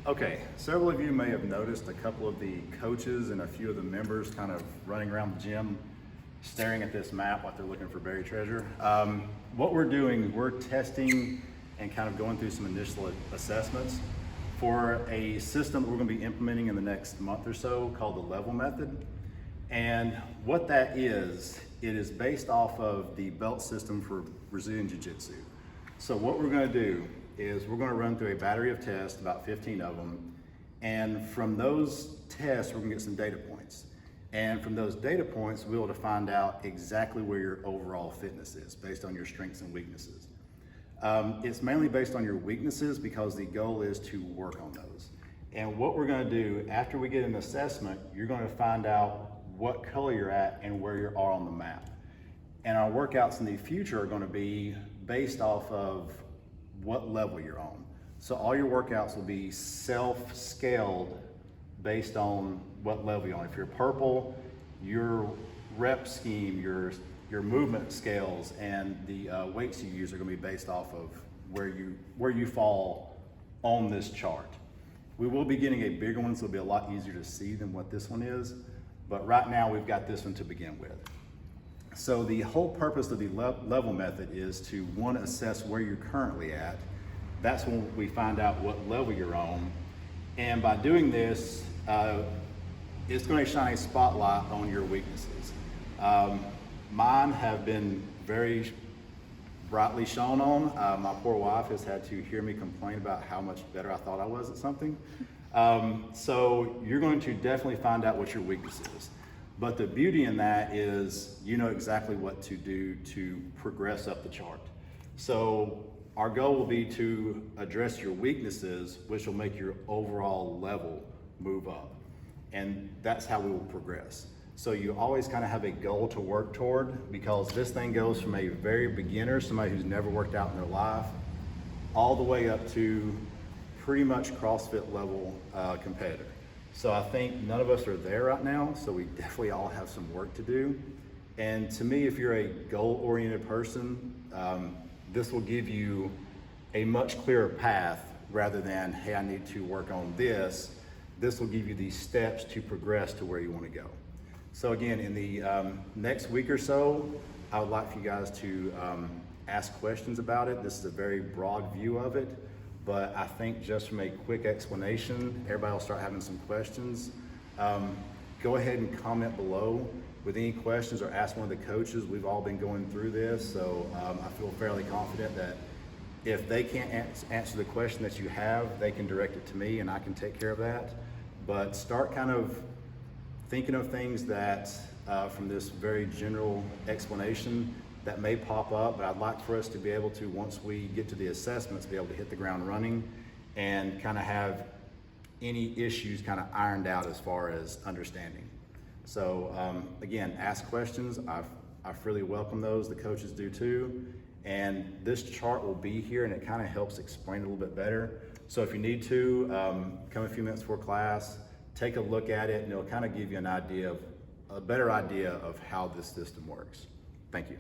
Okay, several of you may have noticed a couple of the coaches and a few of the members kind of running around the gym staring at this map like they're looking for buried treasure. What we're doing is we're testing and kind of going through some initial assessments for a system that we're going to be implementing in the next month or so called the level method. And what that is, it is based off of the belt system for Brazilian Jiu-Jitsu. So what we're going to do is we're going to run through a battery of tests, about 15 of them, and from those tests we're going to get some data points. And from those data points we'll be able to find out exactly where your overall fitness is based on your strengths and weaknesses. It's mainly based on your weaknesses because the goal is to work on those. And what we're going to do after we get an assessment, you're going to find out what color you're at and where you are on the map. And our workouts in the future are going to be based off of what level you're on. So all your workouts will be self-scaled based on what level you're on. If you're purple, your rep scheme, your movement scales, and the weights you use are going to be based off of where you fall on this chart. We will be getting a bigger one, so it'll be a lot easier to see than what this one is. But right now we've got this one to begin with. So the whole purpose of the level method is to, one, assess where you're currently at. That's when we find out what level you're on. And by doing this, it's going to shine a spotlight on your weaknesses. Mine have been very brightly shone on. My poor wife has had to hear me complain about how much better I thought I was at something. So you're going to definitely find out what your weakness is. But the beauty in that is you know exactly what to do to progress up the chart. So our goal will be to address your weaknesses, which will make your overall level move up. And that's how we will progress. So you always kind of have a goal to work toward, because this thing goes from a very beginner, somebody who's never worked out in their life, all the way up to pretty much CrossFit level competitor. So I think none of us are there right now, so we definitely all have some work to do. And to me, if you're a goal-oriented person, this will give you a much clearer path rather than, hey, I need to work on this. This will give you the steps to progress to where you want to go. So again, in the next week or so, I would like for you guys to ask questions about it. This is a very broad view of it. But I think just from a quick explanation, everybody will start having some questions. Go ahead and comment below with any questions or ask one of the coaches. We've all been going through this, so I feel fairly confident that if they can't answer the question that you have, they can direct it to me and I can take care of that. But start kind of thinking of things that from this very general explanation that may pop up, but I'd like for us to be able to, once we get to the assessments, be able to hit the ground running and kind of have any issues kind of ironed out as far as understanding. So again, ask questions. I freely welcome those. The coaches do too. And this chart will be here and it kind of helps explain it a little bit better. So if you need to, come a few minutes before class, take a look at it, and it'll kind of give you an idea of, a better idea of how this system works. Thank you.